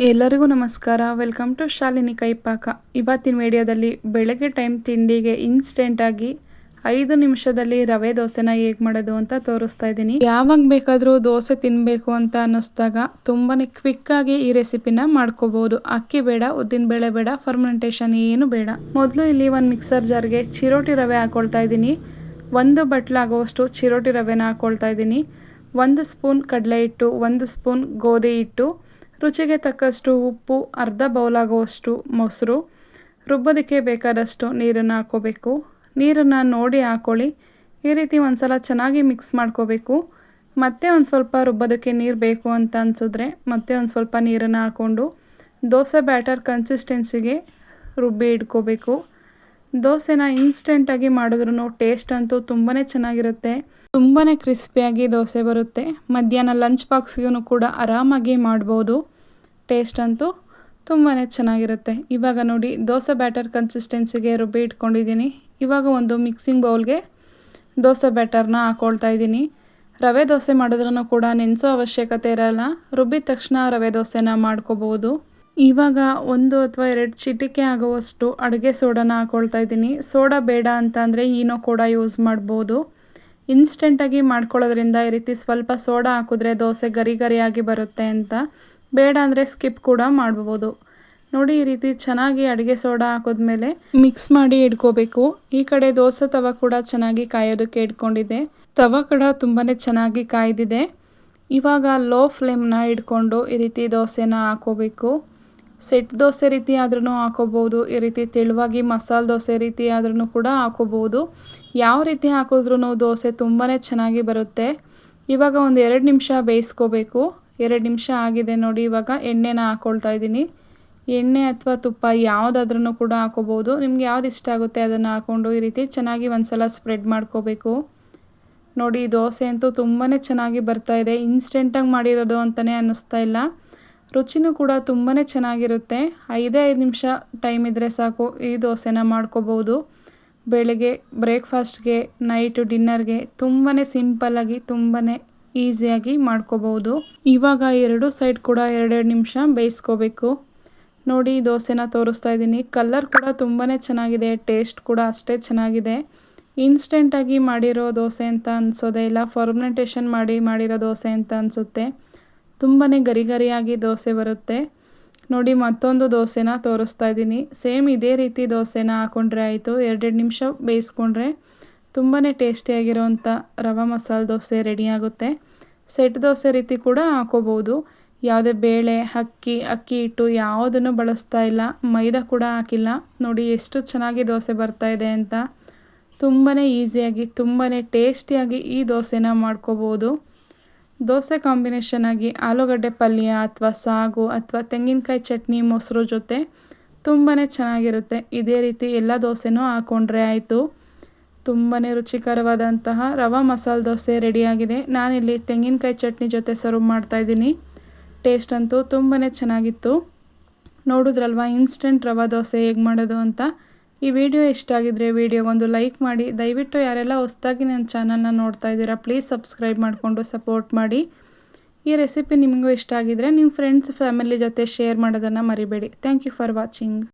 ಎಲ್ಲರಿಗೂ ನಮಸ್ಕಾರ. Welcome to Shalini Kaipaka. ಇವತ್ತಿನ ವಿಡಿಯೋದಲ್ಲಿ ಬೆಳಗ್ಗೆ ಟೈಮ್ ತಿಂಡಿಗೆ ಇನ್ಸ್ಟೆಂಟಾಗಿ 5 ನಿಮಿಷದಲ್ಲಿ ರವೆ ದೋಸೆನ ಹೇಗೆ ಮಾಡೋದು ಅಂತ ತೋರಿಸ್ತಾ ಇದ್ದೀನಿ. ಯಾವಾಗ ಬೇಕಾದರೂ ದೋಸೆ ತಿನ್ನಬೇಕು ಅಂತ ಅನ್ನಿಸ್ದಾಗ ತುಂಬಾ ಕ್ವಿಕ್ಕಾಗಿ ಈ ರೆಸಿಪಿನ ಮಾಡ್ಕೋಬೋದು. ಅಕ್ಕಿ ಬೇಡ, ಉದ್ದಿನಬೇಳೆ ಬೇಡ, ಫರ್ಮೆಂಟೇಷನ್ ಏನು ಬೇಡ. ಮೊದಲು ಇಲ್ಲಿ ಒಂದು ಮಿಕ್ಸರ್ ಜಾರ್ಗೆ ಚಿರೋಟಿ ರವೆ ಹಾಕ್ಕೊಳ್ತಾ ಇದ್ದೀನಿ. 1 ಬಟ್ಲಾಗುವಷ್ಟು ಚಿರೋಟಿ ರವೆನ ಹಾಕ್ಕೊಳ್ತಾ ಇದ್ದೀನಿ. 1 ಸ್ಪೂನ್ ಕಡಲೆ ಹಿಟ್ಟು, 1 ಸ್ಪೂನ್ ಗೋಧಿ ಹಿಟ್ಟು, ರುಚಿಗೆ ತಕ್ಕಷ್ಟು ಉಪ್ಪು, ಅರ್ಧ ಬೌಲಾಗುವಷ್ಟು ಮೊಸರು, ರುಬ್ಬೋದಕ್ಕೆ ಬೇಕಾದಷ್ಟು ನೀರನ್ನು ಹಾಕ್ಕೋಬೇಕು. ನೀರನ್ನು ನೋಡಿ ಹಾಕ್ಕೊಳ್ಳಿ. ಈ ರೀತಿ ಒಂದು ಸಲ ಚೆನ್ನಾಗಿ ಮಿಕ್ಸ್ ಮಾಡ್ಕೋಬೇಕು. ಮತ್ತೆ ಒಂದು ಸ್ವಲ್ಪ ರುಬ್ಬೋದಕ್ಕೆ ನೀರು ಬೇಕು ಅಂತ ಅನಿಸಿದ್ರೆ ಮತ್ತೆ ಒಂದು ಸ್ವಲ್ಪ ನೀರನ್ನು ಹಾಕ್ಕೊಂಡು ದೋಸೆ ಬ್ಯಾಟರ್ ಕನ್ಸಿಸ್ಟೆನ್ಸಿಗೆ ರುಬ್ಬಿ ಇಟ್ಕೋಬೇಕು. ದೋಸೆನ ಇನ್ಸ್ಟೆಂಟಾಗಿ ಮಾಡಿದ್ರೂ ಟೇಸ್ಟ್ ಅಂತೂ ತುಂಬಾ ಚೆನ್ನಾಗಿರುತ್ತೆ. ತುಂಬಾ ಕ್ರಿಸ್ಪಿಯಾಗಿ ದೋಸೆ ಬರುತ್ತೆ. ಮಧ್ಯಾಹ್ನ ಲಂಚ್ ಬಾಕ್ಸ್ಗೂ ಕೂಡ ಆರಾಮಾಗಿ ಮಾಡ್ಬೋದು. ಟೇಸ್ಟ್ ಅಂತೂ ತುಂಬಾ ಚೆನ್ನಾಗಿರುತ್ತೆ. ಇವಾಗ ನೋಡಿ ದೋಸೆ ಬ್ಯಾಟರ್ ಕನ್ಸಿಸ್ಟೆನ್ಸಿಗೆ ರುಬ್ಬಿ ಇಟ್ಕೊಂಡಿದ್ದೀನಿ. ಇವಾಗ ಒಂದು ಮಿಕ್ಸಿಂಗ್ ಬೌಲ್ಗೆ ದೋಸೆ ಬ್ಯಾಟರ್ನ ಹಾಕ್ಕೊಳ್ತಾ ಇದ್ದೀನಿ. ರವೆ ದೋಸೆ ಮಾಡಿದ್ರೂ ಕೂಡ ನೆನೆಸೋ ಅವಶ್ಯಕತೆ ಇರಲ್ಲ. ರುಬ್ಬಿದ ತಕ್ಷಣ ರವೆ ದೋಸೆನ ಮಾಡ್ಕೋಬೋದು. ಇವಾಗ 1 ಅಥವಾ 2 ಚಿಟಿಕೆ ಆಗುವಷ್ಟು ಅಡುಗೆ ಸೋಡಾನ ಹಾಕ್ಕೊಳ್ತಾ ಇದ್ದೀನಿ. ಸೋಡಾ ಬೇಡ ಅಂತ ಅಂದರೆ ಈನೋ ಕೂಡ ಯೂಸ್ ಮಾಡ್ಬೋದು. ಇನ್ಸ್ಟೆಂಟಾಗಿ ಮಾಡ್ಕೊಳ್ಳೋದ್ರಿಂದ ಈ ರೀತಿ ಸ್ವಲ್ಪ ಸೋಡಾ ಹಾಕಿದ್ರೆ ದೋಸೆ ಗರಿ ಗರಿಯಾಗಿ ಬರುತ್ತೆ ಅಂತ. ಬೇಡ ಅಂದರೆ ಸ್ಕಿಪ್ ಕೂಡ ಮಾಡ್ಬೋದು. ನೋಡಿ ಈ ರೀತಿ ಚೆನ್ನಾಗಿ ಅಡುಗೆ ಸೋಡಾ ಹಾಕಿದ್ಮೇಲೆ ಮಿಕ್ಸ್ ಮಾಡಿ ಇಟ್ಕೋಬೇಕು. ಈ ಕಡೆ ದೋಸೆ ತವ ಕೂಡ ಚೆನ್ನಾಗಿ ಕಾಯೋದಕ್ಕೆ ಇಟ್ಕೊಂಡಿದ್ದೆ. ತವ ಕೂಡ ತುಂಬಾ ಚೆನ್ನಾಗಿ ಕಾಯ್ದಿದೆ. ಇವಾಗ ಲೋ ಫ್ಲೇಮ್ನ ಇಟ್ಕೊಂಡು ಈ ರೀತಿ ದೋಸೆನ ಹಾಕೋಬೇಕು. ಸೆಟ್ ದೋಸೆ ರೀತಿ ಆದ್ರೂ ಹಾಕೋಬೋದು. ಈ ರೀತಿ ತೆಳುವಾಗಿ ಮಸಾಲೆ ದೋಸೆ ರೀತಿ ಆದ್ರೂ ಕೂಡ ಹಾಕೋಬೋದು. ಯಾವ ರೀತಿ ಹಾಕಿದ್ರೂ ದೋಸೆ ತುಂಬಾ ಚೆನ್ನಾಗಿ ಬರುತ್ತೆ. ಇವಾಗ ಒಂದು 2 ನಿಮಿಷ ಬೇಯಿಸ್ಕೋಬೇಕು. 2 ನಿಮಿಷ ಆಗಿದೆ ನೋಡಿ. ಇವಾಗ ಎಣ್ಣೆನ ಹಾಕ್ಕೊಳ್ತಾ ಇದ್ದೀನಿ. ಎಣ್ಣೆ ಅಥವಾ ತುಪ್ಪ ಯಾವುದಾದ್ರೂ ಕೂಡ ಹಾಕೋಬೋದು. ನಿಮ್ಗೆ ಯಾವ್ದು ಇಷ್ಟ ಆಗುತ್ತೆ ಅದನ್ನು ಹಾಕ್ಕೊಂಡು ಈ ರೀತಿ ಚೆನ್ನಾಗಿ ಒಂದ್ಸಲ ಸ್ಪ್ರೆಡ್ ಮಾಡ್ಕೋಬೇಕು. ನೋಡಿ ದೋಸೆ ಅಂತೂ ತುಂಬಾ ಚೆನ್ನಾಗಿ ಬರ್ತಾಯಿದೆ. ಇನ್ಸ್ಟೆಂಟಾಗಿ ಮಾಡಿರೋದು ಅಂತಲೇ ಅನ್ನಿಸ್ತಾ ಇಲ್ಲ. ರುಚಿನೂ ಕೂಡ ತುಂಬಾ ಚೆನ್ನಾಗಿರುತ್ತೆ. 5 ನಿಮಿಷ ಟೈಮ್ ಇದ್ದರೆ ಸಾಕು ಈ ದೋಸೆನ ಮಾಡ್ಕೋಬೋದು. ಬೆಳಗ್ಗೆ ಬ್ರೇಕ್ಫಾಸ್ಟ್ಗೆ, ನೈಟು ಡಿನ್ನರ್ಗೆ ತುಂಬಾ ಸಿಂಪಲ್ಲಾಗಿ ತುಂಬಾ ಈಸಿಯಾಗಿ ಮಾಡ್ಕೋಬೋದು. ಇವಾಗ 2 ಸೈಡ್ ಕೂಡ 2 ನಿಮಿಷ ಬೇಯಿಸ್ಕೋಬೇಕು. ನೋಡಿ ದೋಸೆನ ತೋರಿಸ್ತಾ ಇದ್ದೀನಿ. ಕಲರ್ ಕೂಡ ತುಂಬಾ ಚೆನ್ನಾಗಿದೆ. ಟೇಸ್ಟ್ ಕೂಡ ಅಷ್ಟೇ ಚೆನ್ನಾಗಿದೆ. ಇನ್ಸ್ಟೆಂಟಾಗಿ ಮಾಡಿರೋ ದೋಸೆ ಅಂತ ಅನಿಸೋದೇ ಇಲ್ಲ. ಫರ್ಮೆಂಟೇಷನ್ ಮಾಡಿರೋ ದೋಸೆ ಅಂತ ಅನಿಸುತ್ತೆ. ತುಂಬಾ ಗರಿ ಗರಿಯಾಗಿ ದೋಸೆ ಬರುತ್ತೆ. ನೋಡಿ ಮತ್ತೊಂದು ದೋಸೆನ ತೋರಿಸ್ತಾ ಇದ್ದೀನಿ. ಸೇಮ್ ಇದೇ ರೀತಿ ದೋಸೆನ ಹಾಕ್ಕೊಂಡ್ರೆ ಆಯಿತು. 2 ನಿಮಿಷ ಬೇಯಿಸ್ಕೊಂಡ್ರೆ ತುಂಬಾ ಟೇಸ್ಟಿಯಾಗಿರೋವಂಥ ರವೆ ಮಸಾಲೆ ದೋಸೆ ರೆಡಿ ಆಗುತ್ತೆ. ಸೆಟ್ ದೋಸೆ ರೀತಿ ಕೂಡ ಹಾಕೋಬೋದು. ಯಾವುದೇ ಬೇಳೆ, ಅಕ್ಕಿ ಹಿಟ್ಟು ಯಾವುದನ್ನು ಬಳಸ್ತಾ ಇಲ್ಲ. ಮೈದಾ ಕೂಡ ಹಾಕಿಲ್ಲ. ನೋಡಿ ಎಷ್ಟು ಚೆನ್ನಾಗಿ ದೋಸೆ ಬರ್ತಾಯಿದೆ ಅಂತ. ತುಂಬಾ ಈಸಿಯಾಗಿ ತುಂಬಾ ಟೇಸ್ಟಿಯಾಗಿ ಈ ದೋಸೆನ ಮಾಡ್ಕೋಬೋದು. ದೋಸೆ ಕಾಂಬಿನೇಷನ್ ಆಗಿ ಆಲೂಗಡ್ಡೆ ಪಲ್ಯ ಅಥವಾ ಸಾಗು ಅಥವಾ ತೆಂಗಿನಕಾಯಿ ಚಟ್ನಿ ಮೊಸರು ಜೊತೆ ತುಂಬಾ ಚೆನ್ನಾಗಿರುತ್ತೆ. ಇದೇ ರೀತಿ ಎಲ್ಲ ದೋಸೆನೂ ಹಾಕ್ಕೊಂಡ್ರೆ ಆಯಿತು. ತುಂಬಾ ರುಚಿಕರವಾದಂತಹ ರವೆ ಮಸಾಲೆ ದೋಸೆ ರೆಡಿಯಾಗಿದೆ. ನಾನಿಲ್ಲಿ ತೆಂಗಿನಕಾಯಿ ಚಟ್ನಿ ಜೊತೆ ಸರ್ವ್ ಮಾಡ್ತಾಯಿದ್ದೀನಿ. ಟೇಸ್ಟ್ ಅಂತೂ ತುಂಬಾ ಚೆನ್ನಾಗಿತ್ತು. ನೋಡಿದ್ರಲ್ವ ಇನ್ಸ್ಟೆಂಟ್ ರವೆ ದೋಸೆ ಹೇಗೆ ಮಾಡೋದು ಅಂತ. ಈ ವಿಡಿಯೋ ಇಷ್ಟ ಆಗಿದ್ರೆ ವಿಡಿಯೋಗೊಂದು ಲೈಕ್ ಮಾಡಿ. ದಯವಿಟ್ಟು ಯಾರೆಲ್ಲ ಹೊಸದಾಗಿ ನನ್ನ ಚಾನಲ್ನ ನೋಡ್ತಾ ಇದ್ದೀರಾ ಪ್ಲೀಸ್ ಸಬ್ಸ್ಕ್ರೈಬ್ ಮಾಡಿಕೊಂಡು ಸಪೋರ್ಟ್ ಮಾಡಿ. ಈ ರೆಸಿಪಿ ನಿಮಗೂ ಇಷ್ಟ ಆಗಿದ್ರೆ ನಿಮ್ಮ ಫ್ರೆಂಡ್ಸ್ ಫ್ಯಾಮಿಲಿ ಜೊತೆ ಶೇರ್ ಮಾಡೋದನ್ನು ಮರಿಬೇಡಿ. Thank you for watching.